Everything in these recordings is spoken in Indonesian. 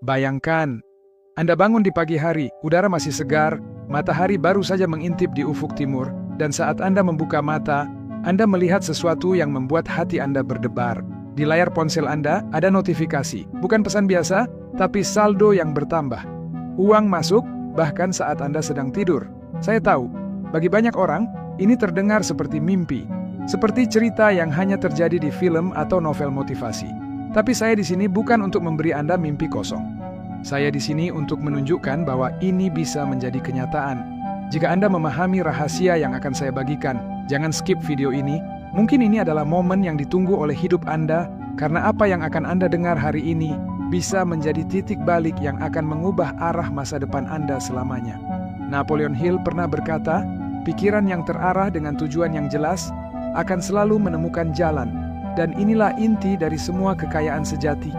Bayangkan, Anda bangun di pagi hari, udara masih segar, matahari baru saja mengintip di ufuk timur, dan saat Anda membuka mata, Anda melihat sesuatu yang membuat hati Anda berdebar. Di layar ponsel Anda ada notifikasi, bukan pesan biasa, tapi saldo yang bertambah. Uang masuk, bahkan saat Anda sedang tidur. Saya tahu, bagi banyak orang, ini terdengar seperti mimpi, seperti cerita yang hanya terjadi di film atau novel motivasi. Tapi saya di sini bukan untuk memberi Anda mimpi kosong. Saya di sini untuk menunjukkan bahwa ini bisa menjadi kenyataan. Jika Anda memahami rahasia yang akan saya bagikan, jangan skip video ini. Mungkin ini adalah momen yang ditunggu oleh hidup Anda, karena apa yang akan Anda dengar hari ini bisa menjadi titik balik yang akan mengubah arah masa depan Anda selamanya. Napoleon Hill pernah berkata, pikiran yang terarah dengan tujuan yang jelas akan selalu menemukan jalan, dan inilah inti dari semua kekayaan sejati.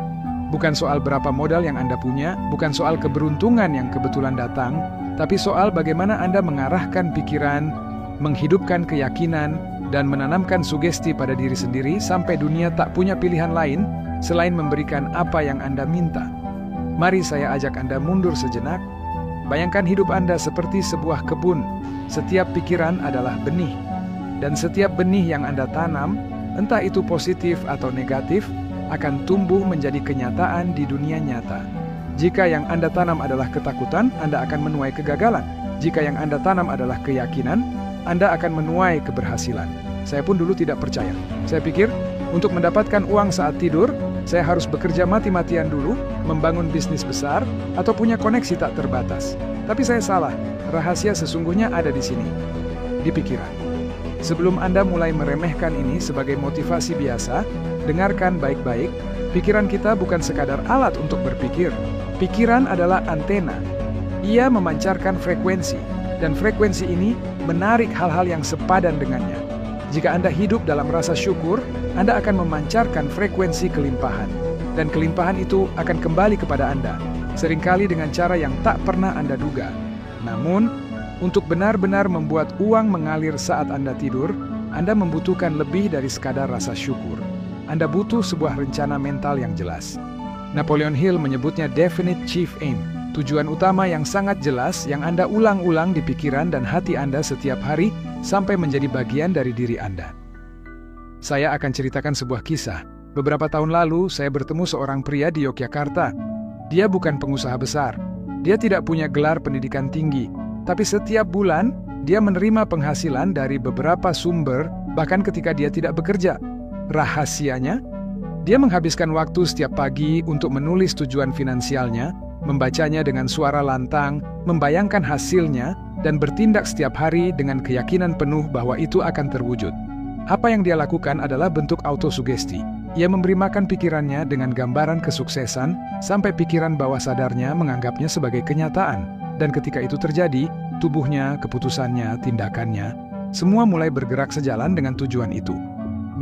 Bukan soal berapa modal yang Anda punya, bukan soal keberuntungan yang kebetulan datang, tapi soal bagaimana Anda mengarahkan pikiran, menghidupkan keyakinan, dan menanamkan sugesti pada diri sendiri sampai dunia tak punya pilihan lain selain memberikan apa yang Anda minta. Mari saya ajak Anda mundur sejenak. Bayangkan hidup Anda seperti sebuah kebun. Setiap pikiran adalah benih. Dan setiap benih yang Anda tanam, entah itu positif atau negatif, akan tumbuh menjadi kenyataan di dunia nyata. Jika yang Anda tanam adalah ketakutan, Anda akan menuai kegagalan. Jika yang Anda tanam adalah keyakinan, Anda akan menuai keberhasilan. Saya pun dulu tidak percaya. Saya pikir, untuk mendapatkan uang saat tidur, saya harus bekerja mati-matian dulu, membangun bisnis besar, atau punya koneksi tak terbatas. Tapi saya salah. Rahasia sesungguhnya ada di sini, di pikiran. Sebelum Anda mulai meremehkan ini sebagai motivasi biasa, dengarkan baik-baik, pikiran kita bukan sekadar alat untuk berpikir. Pikiran adalah antena. Ia memancarkan frekuensi, dan frekuensi ini menarik hal-hal yang sepadan dengannya. Jika Anda hidup dalam rasa syukur, Anda akan memancarkan frekuensi kelimpahan. Dan kelimpahan itu akan kembali kepada Anda, seringkali dengan cara yang tak pernah Anda duga. Namun, untuk benar-benar membuat uang mengalir saat Anda tidur, Anda membutuhkan lebih dari sekadar rasa syukur. Anda butuh sebuah rencana mental yang jelas. Napoleon Hill menyebutnya definite chief aim, tujuan utama yang sangat jelas yang Anda ulang-ulang di pikiran dan hati Anda setiap hari sampai menjadi bagian dari diri Anda. Saya akan ceritakan sebuah kisah. Beberapa tahun lalu, saya bertemu seorang pria di Yogyakarta. Dia bukan pengusaha besar. Dia tidak punya gelar pendidikan tinggi. Tapi setiap bulan, dia menerima penghasilan dari beberapa sumber, bahkan ketika dia tidak bekerja. Rahasianya, dia menghabiskan waktu setiap pagi untuk menulis tujuan finansialnya, membacanya dengan suara lantang, membayangkan hasilnya, dan bertindak setiap hari dengan keyakinan penuh bahwa itu akan terwujud. Apa yang dia lakukan adalah bentuk autosugesti. Ia memberi makan pikirannya dengan gambaran kesuksesan, sampai pikiran bawah sadarnya menganggapnya sebagai kenyataan. Dan ketika itu terjadi, tubuhnya, keputusannya, tindakannya, semua mulai bergerak sejalan dengan tujuan itu.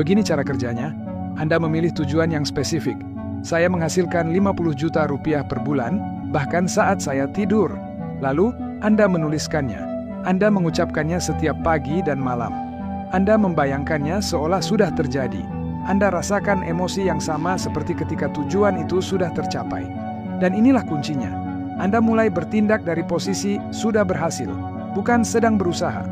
Begini cara kerjanya, Anda memilih tujuan yang spesifik. Saya menghasilkan 50 juta rupiah per bulan, bahkan saat saya tidur. Lalu, Anda menuliskannya. Anda mengucapkannya setiap pagi dan malam. Anda membayangkannya seolah sudah terjadi. Anda rasakan emosi yang sama seperti ketika tujuan itu sudah tercapai. Dan inilah kuncinya. Anda mulai bertindak dari posisi sudah berhasil, bukan sedang berusaha.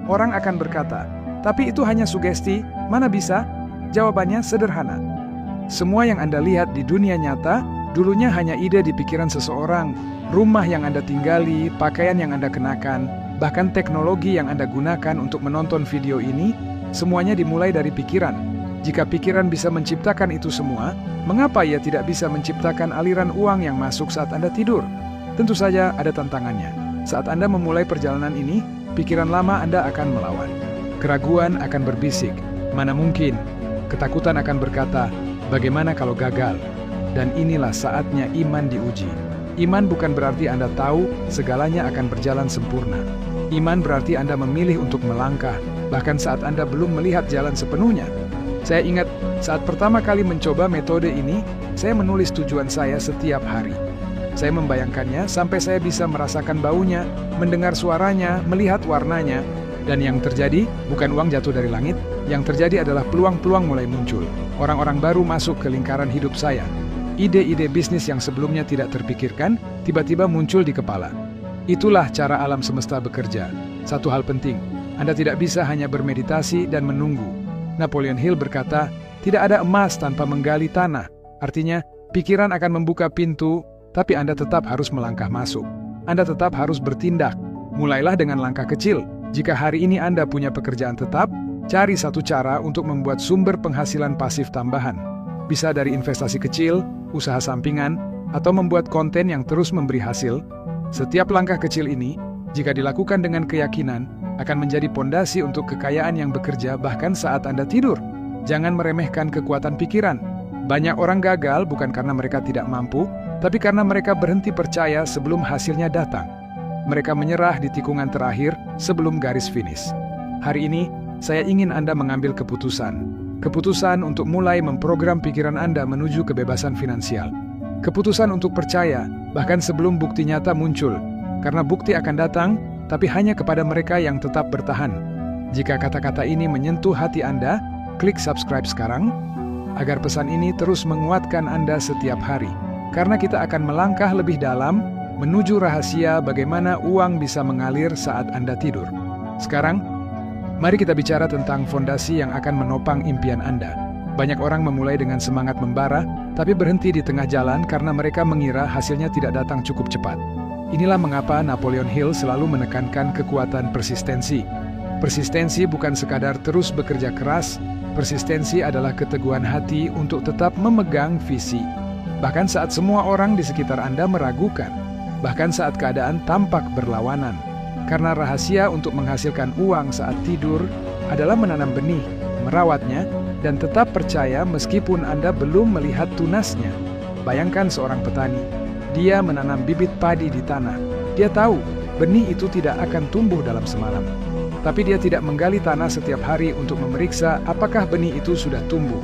Orang akan berkata, tapi itu hanya sugesti, mana bisa? Jawabannya sederhana. Semua yang Anda lihat di dunia nyata, dulunya hanya ide di pikiran seseorang. Rumah yang Anda tinggali, pakaian yang Anda kenakan, bahkan teknologi yang Anda gunakan untuk menonton video ini, semuanya dimulai dari pikiran. Jika pikiran bisa menciptakan itu semua, mengapa ia tidak bisa menciptakan aliran uang yang masuk saat Anda tidur? Tentu saja ada tantangannya. Saat Anda memulai perjalanan ini, pikiran lama Anda akan melawan. Keraguan akan berbisik, mana mungkin? Ketakutan akan berkata, bagaimana kalau gagal? Dan inilah saatnya iman diuji. Iman bukan berarti Anda tahu segalanya akan berjalan sempurna. Iman berarti Anda memilih untuk melangkah, bahkan saat Anda belum melihat jalan sepenuhnya. Saya ingat, saat pertama kali mencoba metode ini, saya menulis tujuan saya setiap hari. Saya membayangkannya sampai saya bisa merasakan baunya, mendengar suaranya, melihat warnanya. Dan yang terjadi, bukan uang jatuh dari langit, yang terjadi adalah peluang-peluang mulai muncul. Orang-orang baru masuk ke lingkaran hidup saya. Ide-ide bisnis yang sebelumnya tidak terpikirkan, tiba-tiba muncul di kepala. Itulah cara alam semesta bekerja. Satu hal penting, Anda tidak bisa hanya bermeditasi dan menunggu. Napoleon Hill berkata, tidak ada emas tanpa menggali tanah. Artinya, pikiran akan membuka pintu, tapi Anda tetap harus melangkah masuk. Anda tetap harus bertindak. Mulailah dengan langkah kecil. Jika hari ini Anda punya pekerjaan tetap, cari satu cara untuk membuat sumber penghasilan pasif tambahan. Bisa dari investasi kecil, usaha sampingan, atau membuat konten yang terus memberi hasil. Setiap langkah kecil ini, jika dilakukan dengan keyakinan, akan menjadi pondasi untuk kekayaan yang bekerja bahkan saat Anda tidur. Jangan meremehkan kekuatan pikiran. Banyak orang gagal bukan karena mereka tidak mampu, tapi karena mereka berhenti percaya sebelum hasilnya datang. Mereka menyerah di tikungan terakhir sebelum garis finish. Hari ini, saya ingin Anda mengambil keputusan. Keputusan untuk mulai memprogram pikiran Anda menuju kebebasan finansial. Keputusan untuk percaya, bahkan sebelum bukti nyata muncul. Karena bukti akan datang, tapi hanya kepada mereka yang tetap bertahan. Jika kata-kata ini menyentuh hati Anda, klik subscribe sekarang, agar pesan ini terus menguatkan Anda setiap hari. Karena kita akan melangkah lebih dalam, menuju rahasia bagaimana uang bisa mengalir saat Anda tidur. Sekarang, mari kita bicara tentang fondasi yang akan menopang impian Anda. Banyak orang memulai dengan semangat membara, tapi berhenti di tengah jalan karena mereka mengira hasilnya tidak datang cukup cepat. Inilah mengapa Napoleon Hill selalu menekankan kekuatan persistensi. Persistensi bukan sekadar terus bekerja keras, persistensi adalah keteguhan hati untuk tetap memegang visi. Bahkan saat semua orang di sekitar Anda meragukan, bahkan saat keadaan tampak berlawanan. Karena rahasia untuk menghasilkan uang saat tidur adalah menanam benih, merawatnya, dan tetap percaya meskipun Anda belum melihat tunasnya. Bayangkan seorang petani, dia menanam bibit padi di tanah. Dia tahu benih itu tidak akan tumbuh dalam semalam. Tapi dia tidak menggali tanah setiap hari untuk memeriksa apakah benih itu sudah tumbuh.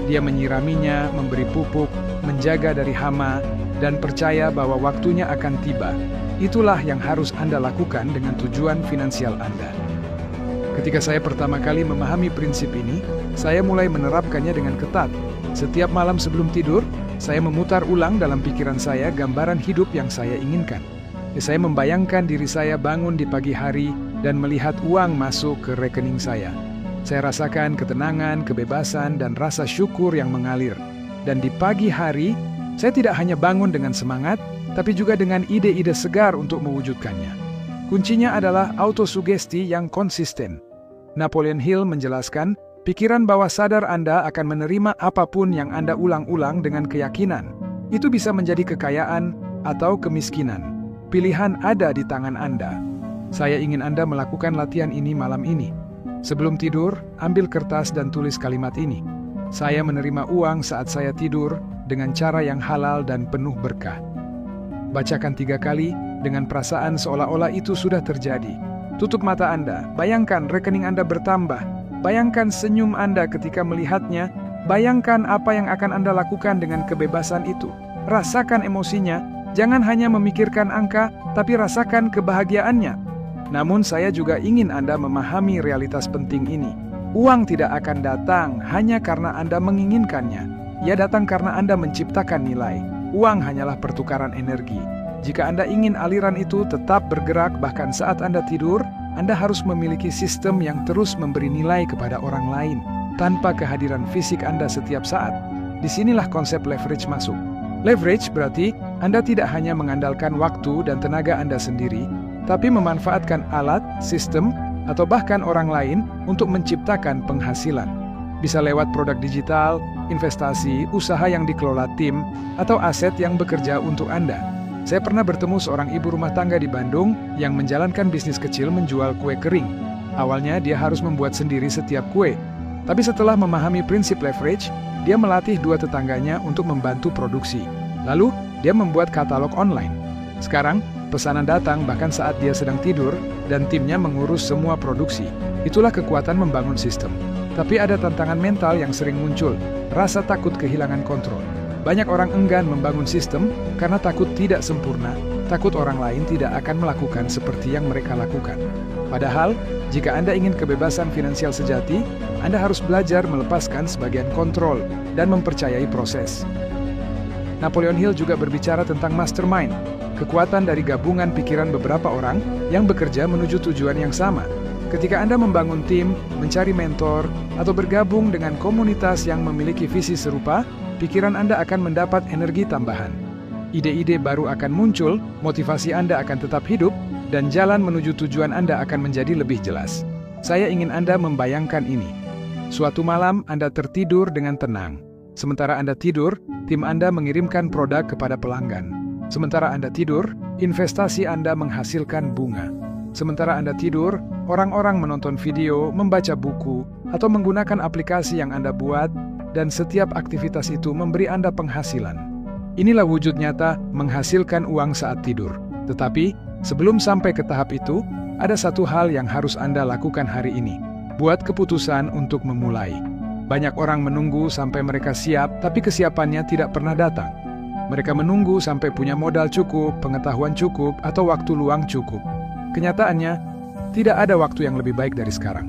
Dia menyiraminya, memberi pupuk, menjaga dari hama, dan percaya bahwa waktunya akan tiba. Itulah yang harus Anda lakukan dengan tujuan finansial Anda. Ketika saya pertama kali memahami prinsip ini, saya mulai menerapkannya dengan ketat. Setiap malam sebelum tidur, saya memutar ulang dalam pikiran saya gambaran hidup yang saya inginkan. Saya membayangkan diri saya bangun di pagi hari dan melihat uang masuk ke rekening saya. Saya rasakan ketenangan, kebebasan, dan rasa syukur yang mengalir. Dan di pagi hari, saya tidak hanya bangun dengan semangat, tapi juga dengan ide-ide segar untuk mewujudkannya. Kuncinya adalah autosugesti yang konsisten. Napoleon Hill menjelaskan, pikiran bawah sadar Anda akan menerima apapun yang Anda ulang-ulang dengan keyakinan. Itu bisa menjadi kekayaan atau kemiskinan. Pilihan ada di tangan Anda. Saya ingin Anda melakukan latihan ini malam ini. Sebelum tidur, ambil kertas dan tulis kalimat ini. Saya menerima uang saat saya tidur dengan cara yang halal dan penuh berkah. Bacakan 3 kali dengan perasaan seolah-olah itu sudah terjadi. Tutup mata Anda, bayangkan rekening Anda bertambah. Bayangkan senyum Anda ketika melihatnya. Bayangkan apa yang akan Anda lakukan dengan kebebasan itu. Rasakan emosinya, jangan hanya memikirkan angka, tapi rasakan kebahagiaannya. Namun saya juga ingin Anda memahami realitas penting ini. Uang tidak akan datang hanya karena Anda menginginkannya. Ia datang karena Anda menciptakan nilai. Uang hanyalah pertukaran energi. Jika Anda ingin aliran itu tetap bergerak bahkan saat Anda tidur, Anda harus memiliki sistem yang terus memberi nilai kepada orang lain, tanpa kehadiran fisik Anda setiap saat. Disinilah konsep leverage masuk. Leverage berarti Anda tidak hanya mengandalkan waktu dan tenaga Anda sendiri, tapi memanfaatkan alat, sistem, atau bahkan orang lain untuk menciptakan penghasilan. Bisa lewat produk digital, investasi, usaha yang dikelola tim, atau aset yang bekerja untuk Anda. Saya pernah bertemu seorang ibu rumah tangga di Bandung yang menjalankan bisnis kecil menjual kue kering. Awalnya dia harus membuat sendiri setiap kue. Tapi setelah memahami prinsip leverage, dia melatih 2 tetangganya untuk membantu produksi. Lalu, dia membuat katalog online. Sekarang, pesanan datang bahkan saat dia sedang tidur dan timnya mengurus semua produksi. Itulah kekuatan membangun sistem. Tapi ada tantangan mental yang sering muncul, rasa takut kehilangan kontrol. Banyak orang enggan membangun sistem karena takut tidak sempurna, takut orang lain tidak akan melakukan seperti yang mereka lakukan. Padahal, jika Anda ingin kebebasan finansial sejati, Anda harus belajar melepaskan sebagian kontrol dan mempercayai proses. Napoleon Hill juga berbicara tentang mastermind, kekuatan dari gabungan pikiran beberapa orang yang bekerja menuju tujuan yang sama. Ketika Anda membangun tim, mencari mentor, atau bergabung dengan komunitas yang memiliki visi serupa, pikiran Anda akan mendapat energi tambahan. Ide-ide baru akan muncul, motivasi Anda akan tetap hidup, dan jalan menuju tujuan Anda akan menjadi lebih jelas. Saya ingin Anda membayangkan ini. Suatu malam Anda tertidur dengan tenang. Sementara Anda tidur, tim Anda mengirimkan produk kepada pelanggan. Sementara Anda tidur, investasi Anda menghasilkan bunga. Sementara Anda tidur, orang-orang menonton video, membaca buku, atau menggunakan aplikasi yang Anda buat, dan setiap aktivitas itu memberi Anda penghasilan. Inilah wujud nyata menghasilkan uang saat tidur. Tetapi, sebelum sampai ke tahap itu, ada satu hal yang harus Anda lakukan hari ini. Buat keputusan untuk memulai. Banyak orang menunggu sampai mereka siap, tapi kesiapannya tidak pernah datang. Mereka menunggu sampai punya modal cukup, pengetahuan cukup, atau waktu luang cukup. Kenyataannya, tidak ada waktu yang lebih baik dari sekarang.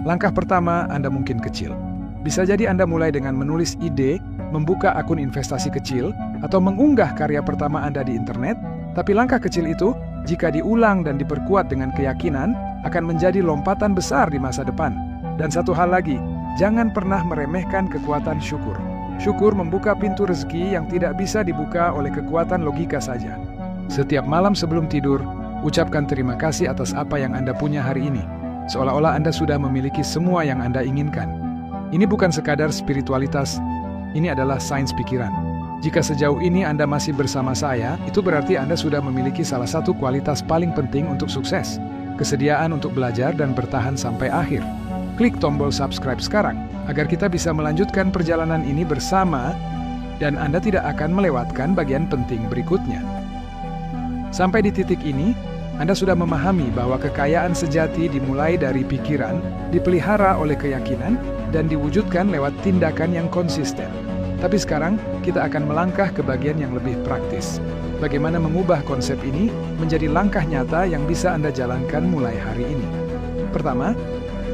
Langkah pertama, Anda mungkin kecil. Bisa jadi Anda mulai dengan menulis ide, membuka akun investasi kecil, atau mengunggah karya pertama Anda di internet, tapi langkah kecil itu, jika diulang dan diperkuat dengan keyakinan, akan menjadi lompatan besar di masa depan. Dan satu hal lagi, jangan pernah meremehkan kekuatan syukur. Syukur membuka pintu rezeki yang tidak bisa dibuka oleh kekuatan logika saja. Setiap malam sebelum tidur, ucapkan terima kasih atas apa yang Anda punya hari ini. Seolah-olah Anda sudah memiliki semua yang Anda inginkan. Ini bukan sekadar spiritualitas, ini adalah sains pikiran. Jika sejauh ini Anda masih bersama saya, itu berarti Anda sudah memiliki salah satu kualitas paling penting untuk sukses. Kesediaan untuk belajar dan bertahan sampai akhir. Klik tombol subscribe sekarang, agar kita bisa melanjutkan perjalanan ini bersama, dan Anda tidak akan melewatkan bagian penting berikutnya. Sampai di titik ini, Anda sudah memahami bahwa kekayaan sejati dimulai dari pikiran, dipelihara oleh keyakinan, dan diwujudkan lewat tindakan yang konsisten. Tapi sekarang, kita akan melangkah ke bagian yang lebih praktis. Bagaimana mengubah konsep ini menjadi langkah nyata yang bisa Anda jalankan mulai hari ini. Pertama,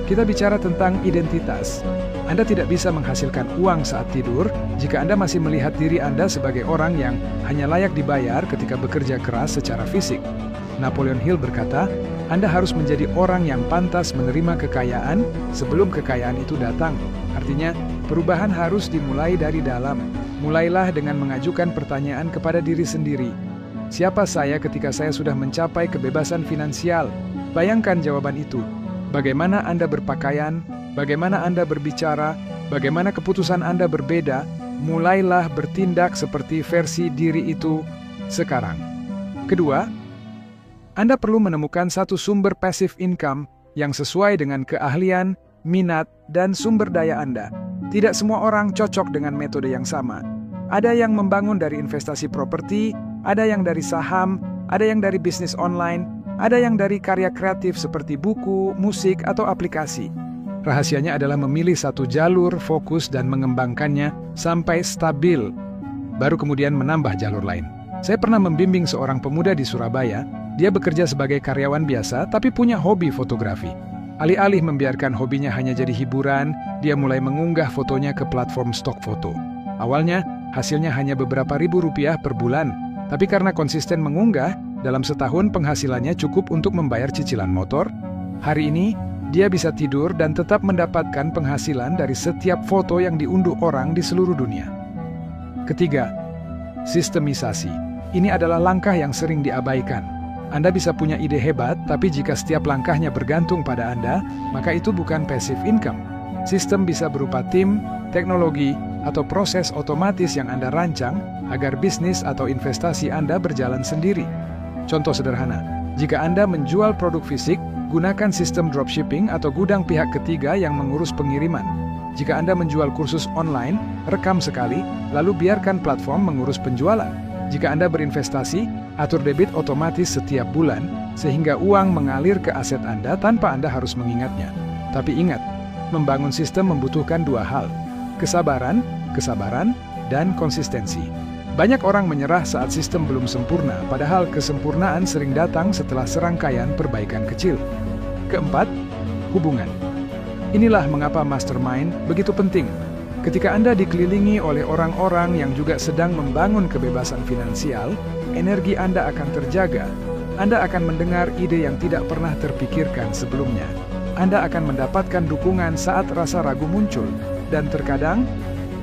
kita bicara tentang identitas. Anda tidak bisa menghasilkan uang saat tidur jika Anda masih melihat diri Anda sebagai orang yang hanya layak dibayar ketika bekerja keras secara fisik. Napoleon Hill berkata, Anda harus menjadi orang yang pantas menerima kekayaan sebelum kekayaan itu datang. Artinya, perubahan harus dimulai dari dalam. Mulailah dengan mengajukan pertanyaan kepada diri sendiri. Siapa saya ketika saya sudah mencapai kebebasan finansial? Bayangkan jawaban itu. Bagaimana Anda berpakaian, bagaimana Anda berbicara, bagaimana keputusan Anda berbeda, mulailah bertindak seperti versi diri itu sekarang. Kedua, Anda perlu menemukan satu sumber passive income yang sesuai dengan keahlian, minat, dan sumber daya Anda. Tidak semua orang cocok dengan metode yang sama. Ada yang membangun dari investasi properti, ada yang dari saham, ada yang dari bisnis online, ada yang dari karya kreatif seperti buku, musik, atau aplikasi. Rahasianya adalah memilih satu jalur, fokus, dan mengembangkannya sampai stabil. Baru kemudian menambah jalur lain. Saya pernah membimbing seorang pemuda di Surabaya. Dia bekerja sebagai karyawan biasa, tapi punya hobi fotografi. Alih-alih membiarkan hobinya hanya jadi hiburan, dia mulai mengunggah fotonya ke platform stok foto. Awalnya, hasilnya hanya beberapa ribu rupiah per bulan. Tapi karena konsisten mengunggah, dalam setahun penghasilannya cukup untuk membayar cicilan motor. Hari ini, dia bisa tidur dan tetap mendapatkan penghasilan dari setiap foto yang diunduh orang di seluruh dunia. Ketiga, sistemisasi. Ini adalah langkah yang sering diabaikan. Anda bisa punya ide hebat, tapi jika setiap langkahnya bergantung pada Anda, maka itu bukan passive income. Sistem bisa berupa tim, teknologi, atau proses otomatis yang Anda rancang agar bisnis atau investasi Anda berjalan sendiri. Contoh sederhana, jika Anda menjual produk fisik, gunakan sistem dropshipping atau gudang pihak ketiga yang mengurus pengiriman. Jika Anda menjual kursus online, rekam sekali, lalu biarkan platform mengurus penjualan. Jika Anda berinvestasi, atur debit otomatis setiap bulan, sehingga uang mengalir ke aset Anda tanpa Anda harus mengingatnya. Tapi ingat, membangun sistem membutuhkan dua hal, kesabaran, dan konsistensi. Banyak orang menyerah saat sistem belum sempurna, padahal kesempurnaan sering datang setelah serangkaian perbaikan kecil. Keempat, hubungan. Inilah mengapa mastermind begitu penting. Ketika Anda dikelilingi oleh orang-orang yang juga sedang membangun kebebasan finansial, energi Anda akan terjaga. Anda akan mendengar ide yang tidak pernah terpikirkan sebelumnya. Anda akan mendapatkan dukungan saat rasa ragu muncul. Dan terkadang,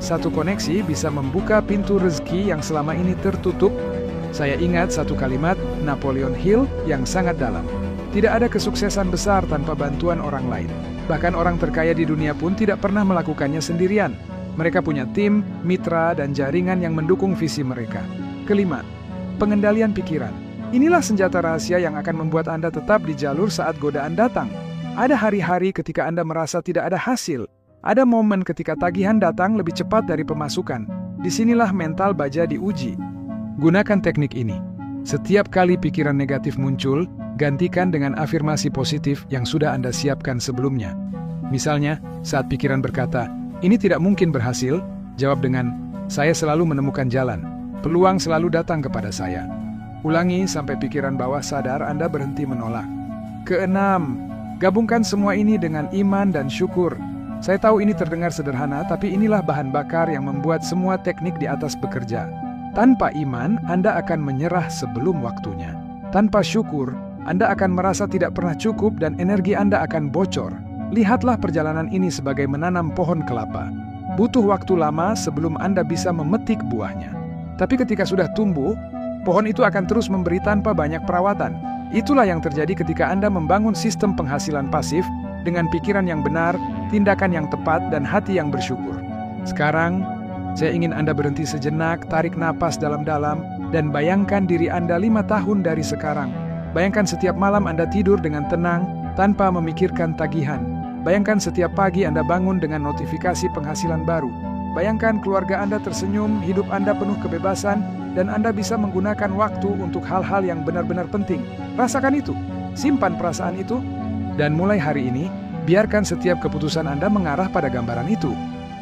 satu koneksi bisa membuka pintu rezeki yang selama ini tertutup. Saya ingat satu kalimat Napoleon Hill yang sangat dalam. Tidak ada kesuksesan besar tanpa bantuan orang lain. Bahkan orang terkaya di dunia pun tidak pernah melakukannya sendirian. Mereka punya tim, mitra, dan jaringan yang mendukung visi mereka. Kelima, pengendalian pikiran. Inilah senjata rahasia yang akan membuat Anda tetap di jalur saat godaan datang. Ada hari-hari ketika Anda merasa tidak ada hasil. Ada momen ketika tagihan datang lebih cepat dari pemasukan. Disinilah mental baja diuji. Gunakan teknik ini. Setiap kali pikiran negatif muncul, gantikan dengan afirmasi positif yang sudah Anda siapkan sebelumnya. Misalnya, saat pikiran berkata, "Ini tidak mungkin berhasil," jawab dengan, "Saya selalu menemukan jalan. Peluang selalu datang kepada saya." Ulangi sampai pikiran bawah sadar Anda berhenti menolak. Keenam, gabungkan semua ini dengan iman dan syukur. Saya tahu ini terdengar sederhana, tapi inilah bahan bakar yang membuat semua teknik di atas bekerja. Tanpa iman, Anda akan menyerah sebelum waktunya. Tanpa syukur, Anda akan merasa tidak pernah cukup dan energi Anda akan bocor. Lihatlah perjalanan ini sebagai menanam pohon kelapa. Butuh waktu lama sebelum Anda bisa memetik buahnya. Tapi ketika sudah tumbuh, pohon itu akan terus memberi tanpa banyak perawatan. Itulah yang terjadi ketika Anda membangun sistem penghasilan pasif dengan pikiran yang benar, tindakan yang tepat, dan hati yang bersyukur. Sekarang, saya ingin Anda berhenti sejenak, tarik napas dalam-dalam, dan bayangkan diri Anda 5 tahun dari sekarang. Bayangkan setiap malam Anda tidur dengan tenang, tanpa memikirkan tagihan. Bayangkan setiap pagi Anda bangun dengan notifikasi penghasilan baru. Bayangkan keluarga Anda tersenyum, hidup Anda penuh kebebasan, dan Anda bisa menggunakan waktu untuk hal-hal yang benar-benar penting. Rasakan itu, simpan perasaan itu, dan mulai hari ini, biarkan setiap keputusan Anda mengarah pada gambaran itu.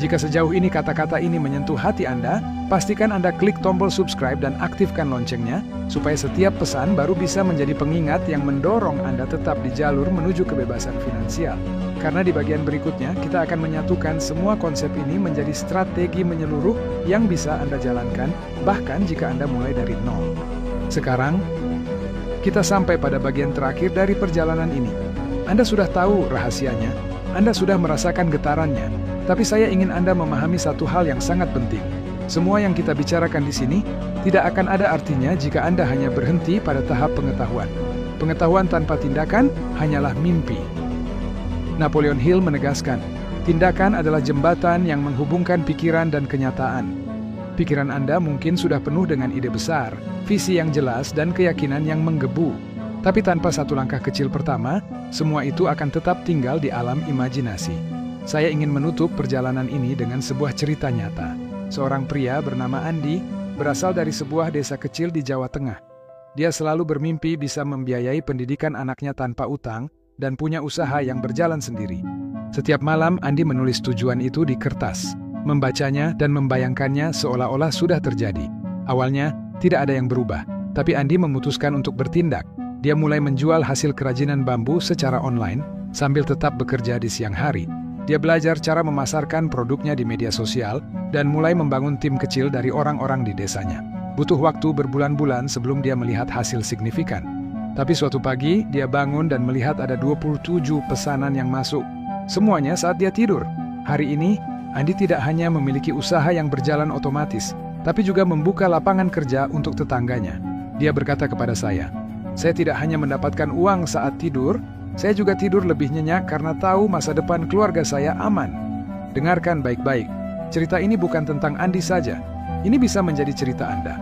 Jika sejauh ini kata-kata ini menyentuh hati Anda, pastikan Anda klik tombol subscribe dan aktifkan loncengnya, supaya setiap pesan baru bisa menjadi pengingat yang mendorong Anda tetap di jalur menuju kebebasan finansial. Karena di bagian berikutnya, kita akan menyatukan semua konsep ini menjadi strategi menyeluruh yang bisa Anda jalankan, bahkan jika Anda mulai dari nol. Sekarang, kita sampai pada bagian terakhir dari perjalanan ini. Anda sudah tahu rahasianya, Anda sudah merasakan getarannya, tapi saya ingin Anda memahami satu hal yang sangat penting. Semua yang kita bicarakan di sini tidak akan ada artinya jika Anda hanya berhenti pada tahap pengetahuan. Pengetahuan tanpa tindakan hanyalah mimpi. Napoleon Hill menegaskan, tindakan adalah jembatan yang menghubungkan pikiran dan kenyataan. Pikiran Anda mungkin sudah penuh dengan ide besar, visi yang jelas, dan keyakinan yang menggebu. Tapi tanpa satu langkah kecil pertama, semua itu akan tetap tinggal di alam imajinasi. Saya ingin menutup perjalanan ini dengan sebuah cerita nyata. Seorang pria bernama Andi berasal dari sebuah desa kecil di Jawa Tengah. Dia selalu bermimpi bisa membiayai pendidikan anaknya tanpa utang dan punya usaha yang berjalan sendiri. Setiap malam Andi menulis tujuan itu di kertas, membacanya dan membayangkannya seolah-olah sudah terjadi. Awalnya tidak ada yang berubah, tapi Andi memutuskan untuk bertindak. Dia mulai menjual hasil kerajinan bambu secara online sambil tetap bekerja di siang hari. Dia belajar cara memasarkan produknya di media sosial dan mulai membangun tim kecil dari orang-orang di desanya. Butuh waktu berbulan-bulan sebelum dia melihat hasil signifikan. Tapi suatu pagi, dia bangun dan melihat ada 27 pesanan yang masuk. Semuanya saat dia tidur. Hari ini, Andi tidak hanya memiliki usaha yang berjalan otomatis, tapi juga membuka lapangan kerja untuk tetangganya. Dia berkata kepada saya tidak hanya mendapatkan uang saat tidur, saya juga tidur lebih nyenyak karena tahu masa depan keluarga saya aman. Dengarkan baik-baik, cerita ini bukan tentang Andi saja. Ini bisa menjadi cerita Anda.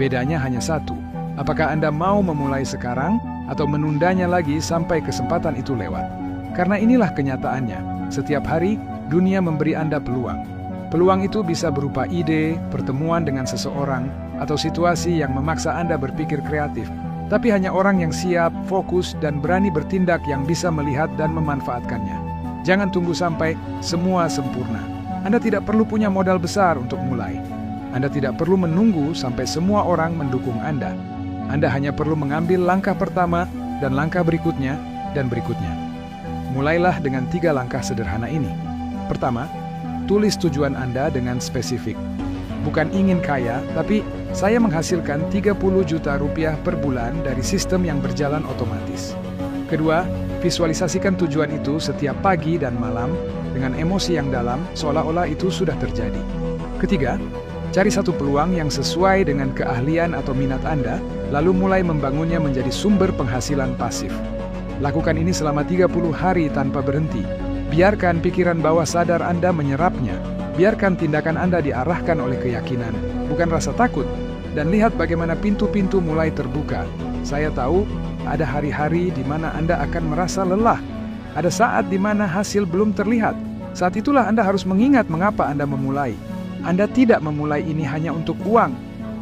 Bedanya hanya satu. Apakah Anda mau memulai sekarang atau menundanya lagi sampai kesempatan itu lewat? Karena inilah kenyataannya. Setiap hari, dunia memberi Anda peluang. Peluang itu bisa berupa ide, pertemuan dengan seseorang, atau situasi yang memaksa Anda berpikir kreatif. Tapi hanya orang yang siap, fokus, dan berani bertindak yang bisa melihat dan memanfaatkannya. Jangan tunggu sampai semua sempurna. Anda tidak perlu punya modal besar untuk mulai. Anda tidak perlu menunggu sampai semua orang mendukung Anda. Anda hanya perlu mengambil langkah pertama dan langkah berikutnya dan berikutnya. Mulailah dengan 3 langkah sederhana ini. Pertama, tulis tujuan Anda dengan spesifik. Bukan ingin kaya, tapi saya menghasilkan 30 juta rupiah per bulan dari sistem yang berjalan otomatis. Kedua, visualisasikan tujuan itu setiap pagi dan malam dengan emosi yang dalam, seolah-olah itu sudah terjadi. Ketiga, cari satu peluang yang sesuai dengan keahlian atau minat Anda, lalu mulai membangunnya menjadi sumber penghasilan pasif. Lakukan ini selama 30 hari tanpa berhenti. Biarkan pikiran bawah sadar Anda menyerapnya. Biarkan tindakan Anda diarahkan oleh keyakinan, bukan rasa takut. Dan lihat bagaimana pintu-pintu mulai terbuka. Saya tahu, ada hari-hari di mana Anda akan merasa lelah. Ada saat di mana hasil belum terlihat. Saat itulah Anda harus mengingat mengapa Anda memulai. Anda tidak memulai ini hanya untuk uang.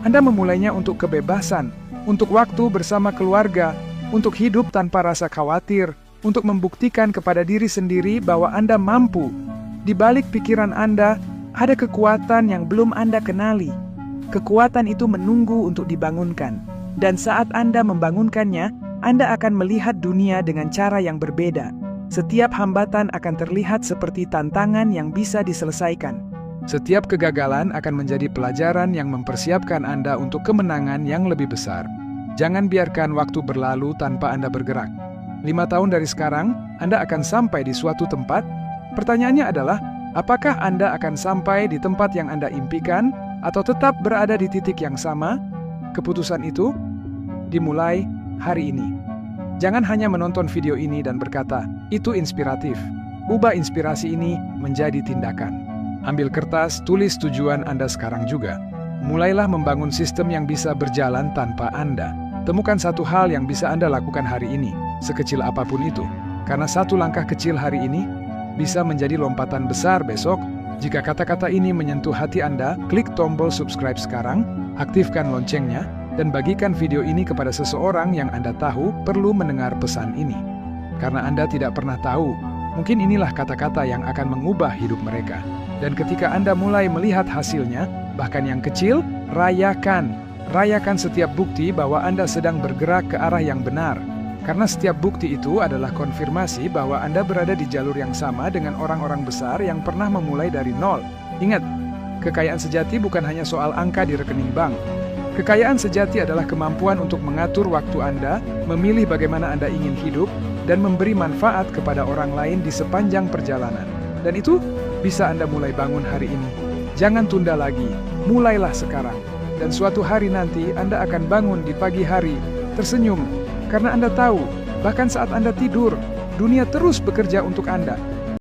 Anda memulainya untuk kebebasan, untuk waktu bersama keluarga, untuk hidup tanpa rasa khawatir, untuk membuktikan kepada diri sendiri bahwa Anda mampu. Di balik pikiran Anda, ada kekuatan yang belum Anda kenali. Kekuatan itu menunggu untuk dibangunkan. Dan saat Anda membangunkannya, Anda akan melihat dunia dengan cara yang berbeda. Setiap hambatan akan terlihat seperti tantangan yang bisa diselesaikan. Setiap kegagalan akan menjadi pelajaran yang mempersiapkan Anda untuk kemenangan yang lebih besar. Jangan biarkan waktu berlalu tanpa Anda bergerak. 5 tahun dari sekarang, Anda akan sampai di suatu tempat. Pertanyaannya adalah, apakah Anda akan sampai di tempat yang Anda impikan, atau tetap berada di titik yang sama? Keputusan itu dimulai hari ini. Jangan hanya menonton video ini dan berkata, itu inspiratif. Ubah inspirasi ini menjadi tindakan. Ambil kertas, tulis tujuan Anda sekarang juga. Mulailah membangun sistem yang bisa berjalan tanpa Anda. Temukan satu hal yang bisa Anda lakukan hari ini, sekecil apapun itu. Karena satu langkah kecil hari ini bisa menjadi lompatan besar besok. Jika kata-kata ini menyentuh hati Anda, klik tombol subscribe sekarang, aktifkan loncengnya, dan bagikan video ini kepada seseorang yang Anda tahu perlu mendengar pesan ini. Karena Anda tidak pernah tahu, mungkin inilah kata-kata yang akan mengubah hidup mereka. Dan ketika Anda mulai melihat hasilnya, bahkan yang kecil, rayakan. Rayakan setiap bukti bahwa Anda sedang bergerak ke arah yang benar. Karena setiap bukti itu adalah konfirmasi bahwa Anda berada di jalur yang sama dengan orang-orang besar yang pernah memulai dari nol. Ingat, kekayaan sejati bukan hanya soal angka di rekening bank. Kekayaan sejati adalah kemampuan untuk mengatur waktu Anda, memilih bagaimana Anda ingin hidup, dan memberi manfaat kepada orang lain di sepanjang perjalanan. Dan itu bisa Anda mulai bangun hari ini. Jangan tunda lagi, mulailah sekarang. Dan suatu hari nanti Anda akan bangun di pagi hari, tersenyum, karena Anda tahu, bahkan saat Anda tidur, dunia terus bekerja untuk Anda.